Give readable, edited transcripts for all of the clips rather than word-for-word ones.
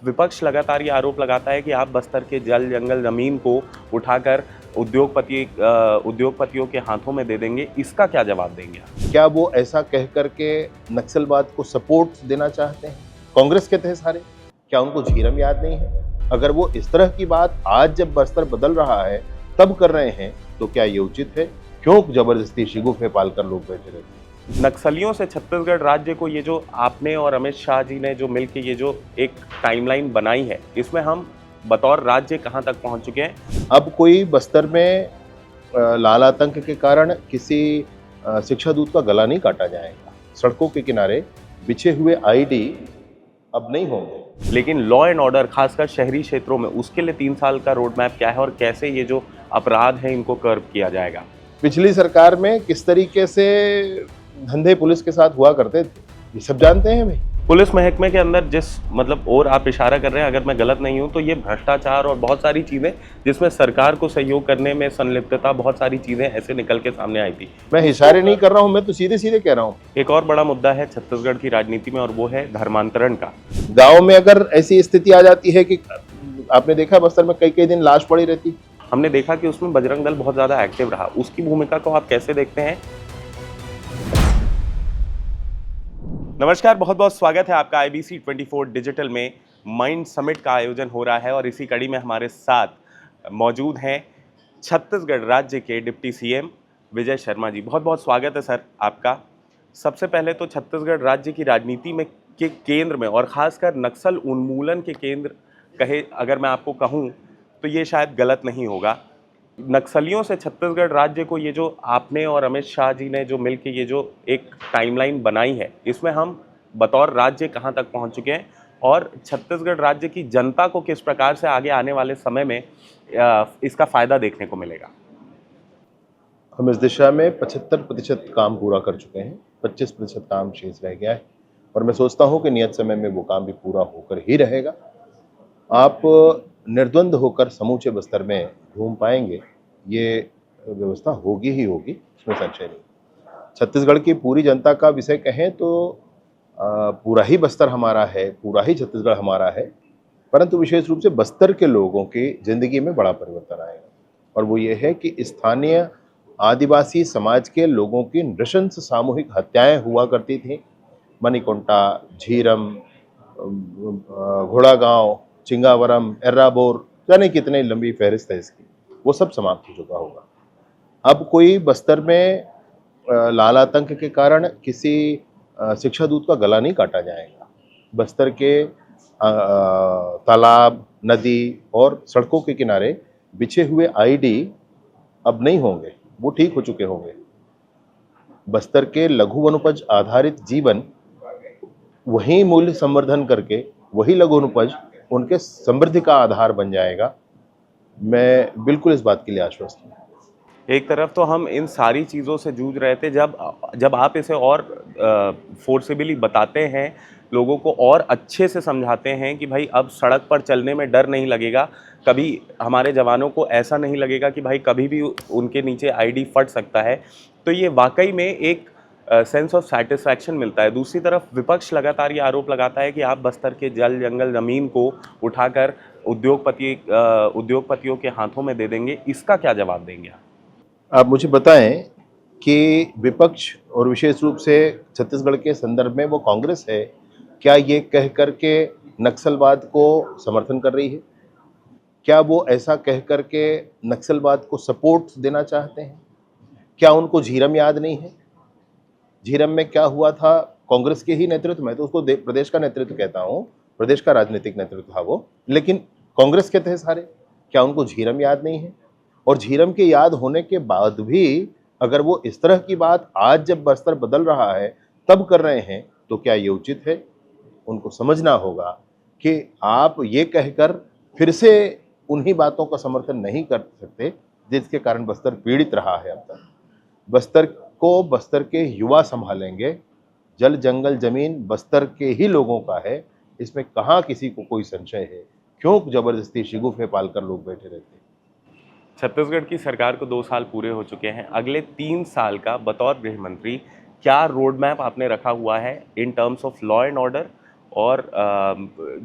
विपक्ष लगातार ये आरोप लगाता है कि आप बस्तर के जल जंगल जमीन को उठाकर उद्योगपतियों के हाथों में दे देंगे। इसका क्या जवाब देंगे आप? क्या वो ऐसा कह करके नक्सलवाद को सपोर्ट देना चाहते हैं? कांग्रेस के थे सारे, क्या उनको झीरम याद नहीं है? अगर वो इस तरह की बात आज जब बस्तर बदल रहा है तब कर रहे हैं तो क्या ये उचित है? क्यों जबरदस्ती शिगुफे पालकर लोग बैठे रहते हैं? नक्सलियों से छत्तीसगढ़ राज्य को ये जो आपने और अमित शाह जी ने जो मिलकर ये जो एक टाइमलाइन बनाई है, इसमें हम बतौर राज्य कहां तक पहुंच चुके हैं? अब कोई बस्तर में लाल आतंक के कारण किसी शिक्षा दूत का गला नहीं काटा जाएगा। सड़कों के किनारे बिछे हुए आईडी अब नहीं होंगे। लेकिन लॉ एंड ऑर्डर खासकर शहरी क्षेत्रों में, उसके लिए 3 साल का रोड मैप क्या है और कैसे ये जो अपराध है इनको कर्व किया जाएगा? पिछली सरकार में किस तरीके से धंधे पुलिस के साथ हुआ करते थे, ये सब जानते हैं भाई। पुलिस महकमे के अंदर जिस और आप इशारा कर रहे हैं, अगर मैं गलत नहीं हूं तो ये भ्रष्टाचार और बहुत सारी चीजें जिसमें सरकार को सहयोग करने में संलिप्तता, बहुत सारी चीजें ऐसे निकल के सामने आई थी। मैं इशारे नहीं कर रहा हूं, मैं तो सीधे सीधे कह रहा हूं। एक और बड़ा मुद्दा है छत्तीसगढ़ की राजनीति में और वो है धर्मांतरण का। गाँव में अगर ऐसी स्थिति आ जाती है कि आपने देखा बस्तर में कई कई दिन लाश पड़ी रहती, हमने देखा कि उसमें बजरंग दल बहुत ज्यादा एक्टिव रहा। उसकी भूमिका को आप कैसे देखते हैं? नमस्कार, बहुत बहुत स्वागत है आपका IBC 24 डिजिटल में। माइंड समिट का आयोजन हो रहा है और इसी कड़ी में हमारे साथ मौजूद हैं छत्तीसगढ़ राज्य के डिप्टी CM विजय शर्मा जी। बहुत बहुत स्वागत है सर आपका। सबसे पहले तो छत्तीसगढ़ राज्य की राजनीति में के केंद्र में और खासकर नक्सल उन्मूलन के केंद्र कहे अगर मैं आपको कहूँ तो ये शायद गलत नहीं होगा। नक्सलियों से छत्तीसगढ़ राज्य को ये जो आपने और अमित शाह जी ने जो मिलकर ये जो एक टाइमलाइन बनाई है, इसमें हम बतौर राज्य कहां तक पहुंच चुके हैं और छत्तीसगढ़ राज्य की जनता को किस प्रकार से आगे आने वाले समय में इसका फायदा देखने को मिलेगा? हम इस दिशा में 75% काम पूरा कर चुके हैं, 25% काम शेष रह गया है और मैं सोचता हूं कि नियत समय में वो काम भी पूरा होकर ही रहेगा। आप निर्द्वंद होकर समूचे बस्तर में घूम पाएंगे, ये व्यवस्था होगी ही होगी, इसमें संशय नहीं। छत्तीसगढ़ की पूरी जनता का विषय कहें तो पूरा ही बस्तर हमारा है, पूरा ही छत्तीसगढ़ हमारा है, परंतु विशेष रूप से बस्तर के लोगों की जिंदगी में बड़ा परिवर्तन आएगा और वो ये है कि स्थानीय आदिवासी समाज के लोगों की नृशंस सामूहिक हत्याएं हुआ करती थी। मणिकुंटा, झीरम, घोड़ागांव, चिंगावरम, एर्राबोर, जाने कितने लंबी फहरिस्त है इसकी, वो सब समाप्त हो चुका होगा। अब कोई बस्तर में लाल आतंक के कारण किसी शिक्षा दूत का गला नहीं काटा जाएगा। बस्तर के तालाब, नदी और सड़कों के किनारे बिछे हुए आईडी अब नहीं होंगे, वो ठीक हो चुके होंगे। बस्तर के लघु वनोपज आधारित जीवन, वही मूल्य संवर्धन करके वही लघु वनोपज उनके समृद्धि का आधार बन जाएगा। मैं बिल्कुल इस बात के लिए आश्वस्त हूँ। एक तरफ तो हम इन सारी चीज़ों से जूझ रहे थे, जब आप इसे और फोर्सेबली बताते हैं, लोगों को और अच्छे से समझाते हैं कि भाई अब सड़क पर चलने में डर नहीं लगेगा, कभी हमारे जवानों को ऐसा नहीं लगेगा कि भाई कभी भी उनके नीचे आईडी फट सकता है, तो ये वाकई में एक सेंस ऑफ सेटिस्फैक्शन मिलता है। दूसरी तरफ विपक्ष लगातार ये आरोप लगाता है कि आप बस्तर के जल जंगल ज़मीन को उठाकर उद्योगपतियों के हाथों में दे देंगे। इसका क्या जवाब देंगे आप मुझे बताएं कि विपक्ष और विशेष रूप से छत्तीसगढ़ के संदर्भ में वो कांग्रेस है, क्या ये कह करके नक्सलवाद को समर्थन कर रही है? क्या वो ऐसा कह करके नक्सलवाद को सपोर्ट देना चाहते हैं? क्या उनको झीरम याद नहीं है? झीरम में क्या हुआ था? कांग्रेस के ही नेतृत्व में, तो उसको प्रदेश का नेतृत्व कहता हूँ, प्रदेश का राजनीतिक नेतृत्व था वो, लेकिन कांग्रेस के थे सारे, क्या उनको झीरम याद नहीं है? और झीरम के याद होने के बाद भी अगर वो इस तरह की बात आज जब बस्तर बदल रहा है तब कर रहे हैं तो क्या ये उचित है? उनको समझना होगा कि आप ये कहकर फिर से उन्हीं बातों का समर्थन नहीं कर सकते जिसके कारण बस्तर पीड़ित रहा है अब तक। बस्तर को बस्तर के युवा संभालेंगे। जल जंगल जमीन बस्तर के ही लोगों का है, इसमें कहाँ किसी को कोई संशय है? क्यों जबरदस्ती शिगुफे पालकर लोग बैठे रहते हैं? छत्तीसगढ़ की सरकार को 2 साल पूरे हो चुके हैं। अगले 3 साल का बतौर गृह मंत्री क्या रोड मैप आपने रखा हुआ है in terms of law and order और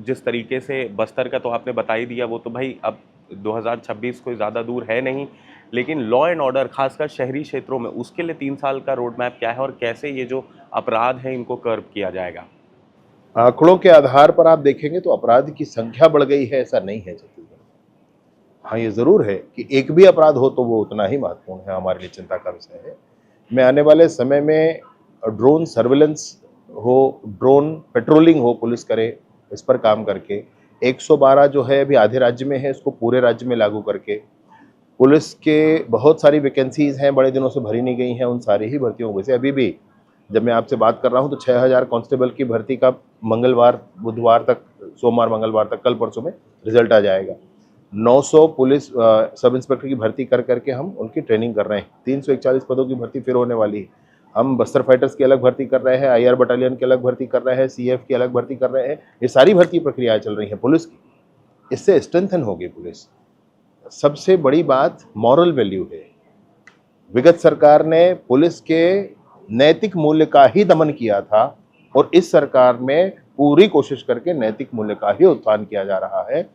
जिस तरीके से बस्तर का तो आपने बता ही दिया, वो तो भाई अब 2026 कोई ज़्यादा दूर है नहीं, लेकिन लॉ एंड ऑर्डर खासकर शहरी क्षेत्रों में उसके लिए 3 साल का रोड मैप क्या है और कैसे ये जो अपराध हैं इनको कर्ब किया जाएगा? आंकड़ों के आधार पर आप देखेंगे तो अपराध की संख्या बढ़ गई है, ऐसा नहीं है छत्तीसगढ़। हाँ, ये जरूर है कि एक भी अपराध हो तो वो उतना ही महत्वपूर्ण है, हमारे लिए चिंता का विषय है। मैं आने वाले समय में ड्रोन सर्विलेंस हो, ड्रोन पेट्रोलिंग हो, पुलिस करे, इस पर काम करके 112 जो है अभी आधे राज्य में है, इसको पूरे राज्य में लागू करके पुलिस के बहुत सारी वैकेंसीज हैं, बड़े दिनों से भरी नहीं गई हैं, उन सारी ही भर्तियों में से अभी भी जब मैं आपसे बात कर रहा हूं तो 6000 कांस्टेबल की भर्ती का मंगलवार बुधवार तक, सोमवार मंगलवार तक, कल परसों में रिजल्ट आ जाएगा। 900 पुलिस सब इंस्पेक्टर की भर्ती कर करके हम उनकी ट्रेनिंग कर रहे हैं। 341 पदों की भर्ती फिर होने वाली है। हम बस्तर फाइटर्स की अलग भर्ती कर रहे हैं, IR बटालियन की अलग भर्ती कर रहे हैं, CF की अलग भर्ती कर रहे हैं। ये सारी भर्ती प्रक्रियाएं चल रही हैं पुलिस की। इससे स्ट्रेंथन होगी पुलिस। सबसे बड़ी बात मॉरल वैल्यू है। विगत सरकार ने पुलिस के नैतिक मूल्य का ही दमन किया था और इस सरकार में पूरी कोशिश करके नैतिक मूल्य का ही उत्थान किया जा रहा है।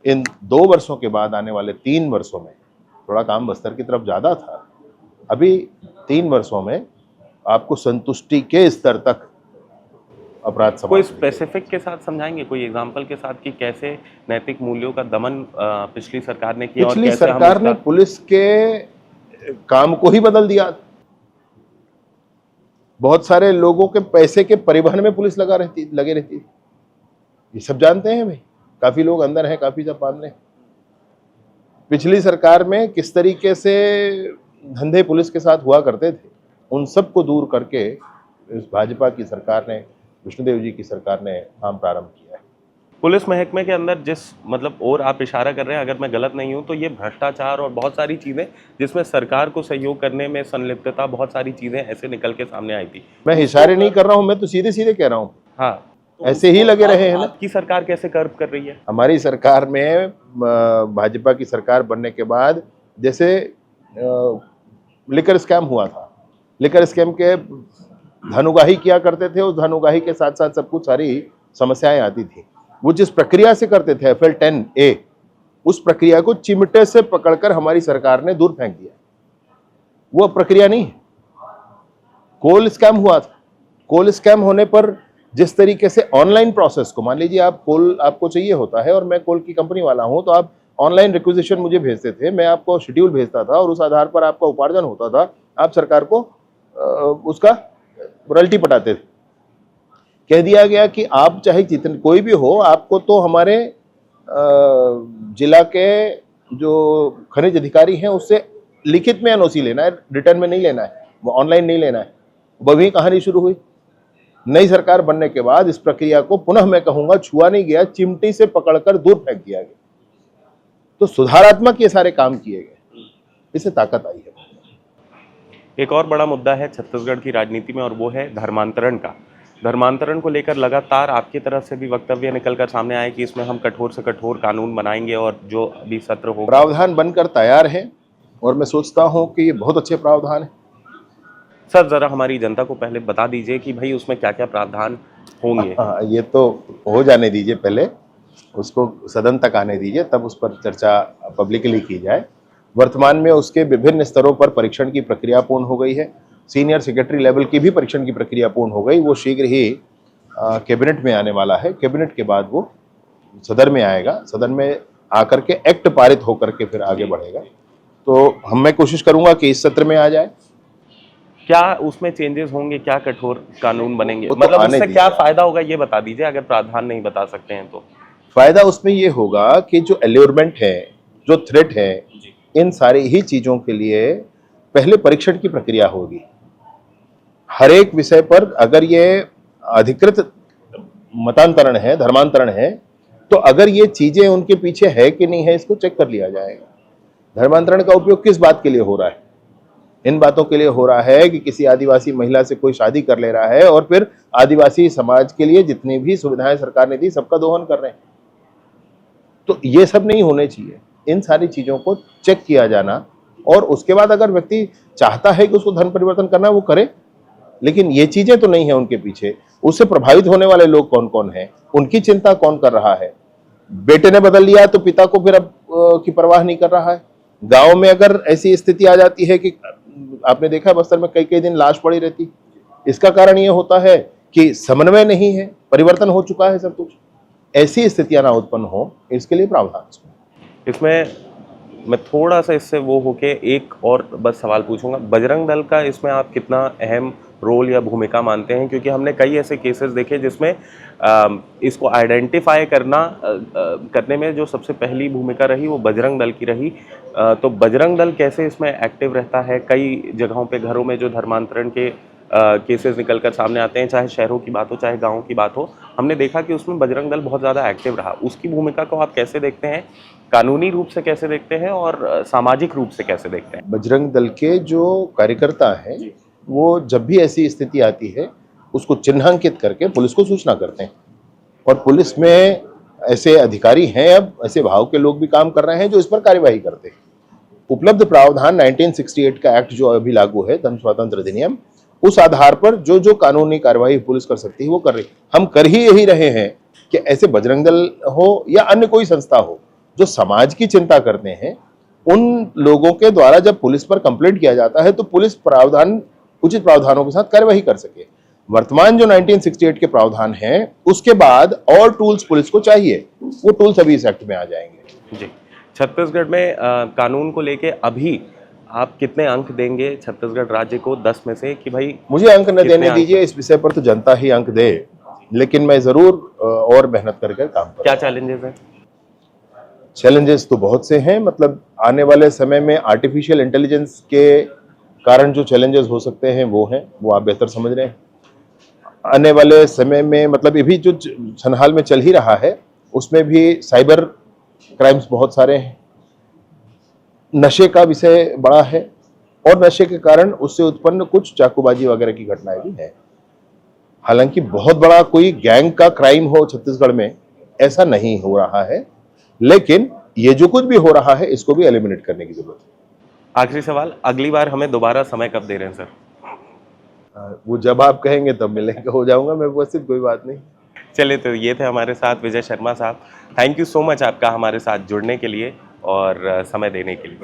इन 2 वर्षों के बाद आने वाले 3 वर्षों में थोड़ा काम बस्तर की तरफ ज़्यादा था। अभी 3 वर्षों में आपको संतुष्टि के स्तर तक अपराध कोई समाप्त स्पेसिफिक के साथ समझाएंगे, कोई एग्जांपल के साथ कि कैसे नैतिक मूल्यों का दमन पिछली सरकार ने किया और पिछली कैसे हम सरकार ने उसका पुलिस के काम को ही बदल दिया। बहुत सारे लोगों के पैसे के परिवहन में पुलिस लगे रहती थी। ये सब जानते हैं भाई, काफी लोग अंदर हैं, काफी सब मान रहे हैं। पिछली सरकार में किस तरीके से धंधे पुलिस के साथ हुआ करते थे, उन सबको दूर करके इस भाजपा की सरकार ने, विष्णुदेव जी की सरकार ने काम प्रारंभ किया है। पुलिस महकमे के अंदर जिस मतलब और आप इशारा कर रहे हैं, अगर मैं गलत नहीं हूं तो ये भ्रष्टाचार और बहुत सारी चीजें जिसमें सरकार को सहयोग करने में संलिप्तता, बहुत सारी चीजें ऐसे निकल के सामने आई थी। मैं इशारे नहीं कर रहा हूं, मैं तो सीधे सीधे कह रहा हूं। हाँ, तो ऐसे ही लगे रहे हैं ना। आपकी सरकार कैसे कर्ब कर रही है? हमारी सरकार में भाजपा की सरकार बनने के बाद जैसे लिकर स्कैम हुआ था, लिकर स्कैम के धन उगाही किया करते थे, उस धन उगाही के साथ साथ सब कुछ सारी समस्याएं आती थी। वो जिस प्रक्रिया से करते थे FL 10A, उस प्रक्रिया को चिमटे से पकड़कर हमारी सरकार ने दूर फेंक दिया। वो प्रक्रिया नहीं है। कोल स्कैम हुआ था, कोल स्कैम होने पर जिस तरीके से ऑनलाइन प्रोसेस को, मान लीजिए आप कोल आपको चाहिए होता है और मैं कोल की कंपनी वाला हूं, तो आप ऑनलाइन रिक्विजिशन मुझे भेजते थे, मैं आपको शेड्यूल भेजता था और उस आधार पर आपका उपार्जन होता था, आप सरकार को उसका रॉयल्टी पटाते थे। कह दिया गया कि आप चाहे जितने कोई भी हो, आपको तो हमारे जिला के जो खनिज अधिकारी हैं उससे लिखित में NOC लेना है, रिटर्न में नहीं लेना है, वो ऑनलाइन नहीं लेना है। वही कहानी शुरू हुई। नई सरकार बनने के बाद इस प्रक्रिया को पुनः मैं कहूंगा छुआ नहीं गया, चिमटी से पकड़कर दूर फेंक दिया गया। तो सुधारात्मक ये सारे काम किए गए, इससे ताकत आई है। एक और बड़ा मुद्दा है छत्तीसगढ़ की राजनीति में और वो है धर्मांतरण का। धर्मांतरण को लेकर लगातार आपकी तरफ से भी वक्तव्य निकलकर सामने आए कि इसमें हम कठोर से कठोर कानून बनाएंगे और जो अभी सत्र होगा। प्रावधान बनकर तैयार है और मैं सोचता हूं कि ये बहुत अच्छे प्रावधान है। सर, जरा हमारी जनता को पहले बता दीजिए कि भाई उसमें क्या क्या प्रावधान होंगे। ये तो हो जाने दीजिए, पहले उसको सदन तक आने दीजिए, तब उस पर चर्चा पब्लिकली की जाए। वर्तमान में उसके विभिन्न स्तरों पर परीक्षण की प्रक्रिया पूर्ण हो गई है। सीनियर सेक्रेटरी लेवल की भी परीक्षण की प्रक्रिया पूर्ण हो गई। वो शीघ्र ही कैबिनेट में आने वाला है। कैबिनेट के बाद वो सदन में आएगा, सदन में आकर के एक्ट पारित होकर के फिर आगे बढ़ेगा। तो मैं कोशिश करूंगा कि इस सत्र में आ जाए। क्या उसमें चेंजेस होंगे, क्या कठोर कानून बनेंगे, तो मतलब आने उससे क्या दीजिए। फायदा होगा ये बता दीजिए, अगर प्रावधान नहीं बता सकते हैं तो। फायदा उसमें ये होगा कि जो एल्योरमेंट है, जो थ्रेट है, इन सारी ही चीजों के लिए पहले परीक्षण की प्रक्रिया होगी। हर एक विषय पर अगर ये अधिकृत मतांतरण है, धर्मांतरण है, तो अगर ये चीजें उनके पीछे है कि नहीं है, इसको चेक कर लिया जाएगा। धर्मांतरण का उपयोग किस बात के लिए हो रहा है? इन बातों के लिए हो रहा है कि किसी आदिवासी महिला से कोई शादी कर ले रहा है और फिर आदिवासी समाज के लिए जितनी भी सुविधाएं सरकार ने दी सबका दोहन कर रहे हैं। तो ये सब नहीं होने चाहिए। इन सारी चीजों को चेक किया जाना और उसके बाद अगर व्यक्ति चाहता है कि उसको धर्म परिवर्तन करना है, वो करे। लेकिन ये चीजें तो नहीं है उनके पीछे। उससे प्रभावित होने वाले लोग कौन कौन हैं, उनकी चिंता कौन कर रहा है। बेटे ने बदल लिया तो पिता को फिर अब की परवाह नहीं कर रहा है। गांव में अगर ऐसी स्थिति आ जाती है कि आपने देखा बस्तर में कई कई दिन लाश पड़ी रहती, इसका कारण ये होता है कि समन्वय नहीं है, परिवर्तन हो चुका है सब कुछ। ऐसी स्थितियां ना उत्पन्न हो, इसके लिए प्रावधान इसमें मैं थोड़ा सा इससे वो होके एक और बस सवाल पूछूंगा, बजरंग दल का इसमें आप कितना अहम रोल या भूमिका मानते हैं? क्योंकि हमने कई ऐसे केसेस देखे जिसमें इसको आइडेंटिफाई करने में जो सबसे पहली भूमिका रही वो बजरंग दल की रही। तो बजरंग दल कैसे इसमें एक्टिव रहता है? कई जगहों पे घरों में जो धर्मांतरण के केसेस निकल कर सामने आते हैं, चाहे शहरों की बात हो चाहे गाँव की बात हो, हमने देखा कि उसमें बजरंग दल बहुत ज़्यादा एक्टिव रहा। उसकी भूमिका को आप कैसे देखते हैं? कानूनी रूप से कैसे देखते हैं और सामाजिक रूप से कैसे देखते हैं? बजरंग दल के जो कार्यकर्ता हैं वो जब भी ऐसी स्थिति आती है उसको चिन्हांकित करके पुलिस को सूचना करते हैं। और पुलिस में ऐसे अधिकारी हैं, अब ऐसे भाव के लोग भी काम कर रहे हैं जो इस पर कार्यवाही करते हैं। उपलब्ध प्रावधान 1968 का एक्ट जो अभी लागू है, धर्म स्वातंत्र्य अधिनियम, उस आधार पर जो जो कानूनी कार्यवाही पुलिस कर सकती है वो कर रही। हम कर ही यही रहे हैं कि ऐसे बजरंग दल हो या अन्य कोई संस्था हो जो समाज की चिंता करते हैं, उन लोगों के द्वारा जब पुलिस पर कंप्लेंट किया जाता है तो पुलिस प्रावधान, उचित प्रावधानों के साथ कार्यवाही कर सके। वर्तमान जो 1968 के प्रावधान हैं उसके बाद और टूल्स पुलिस को चाहिए, वो टूल्स अभी इस एक्ट में आ जाएंगे। जी, छत्तीसगढ़ में कानून को लेके अभी आप कितने अंक देंगे छत्तीसगढ़ राज्य को 10 में से कि भाई? मुझे अंक न कितने देने अंक? दीजिए, इस विषय पर तो जनता ही अंक दे, लेकिन मैं जरूर और मेहनत करके काम करूंगा। क्या चैलेंजेस हैं? चैलेंजेस तो बहुत से हैं, मतलब आने वाले समय में आर्टिफिशियल इंटेलिजेंस के कारण जो चैलेंजेस हो सकते हैं वो हैं, वो आप बेहतर समझ रहे हैं। आने वाले समय में मतलब ये भी जो फिलहाल में चल ही रहा है उसमें भी साइबर क्राइम्स बहुत सारे हैं। नशे का विषय बड़ा है और नशे के कारण उससे उत्पन्न कुछ चाकूबाजी वगैरह की घटनाएं भी हैं। हालांकि बहुत बड़ा कोई गैंग का क्राइम हो छत्तीसगढ़ में ऐसा नहीं हो रहा है, लेकिन ये जो कुछ भी हो रहा है इसको भी एलिमिनेट करने की जरूरत है। आखिरी सवाल, अगली बार हमें दोबारा समय कब दे रहे हैं सर? वो जब आप कहेंगे तब मिलेंगे, हो जाऊंगा मैं उपस्थित, कोई बात नहीं। चलिए, तो ये थे हमारे साथ विजय शर्मा साहब। थैंक यू सो मच आपका हमारे साथ जुड़ने के लिए और समय देने के लिए।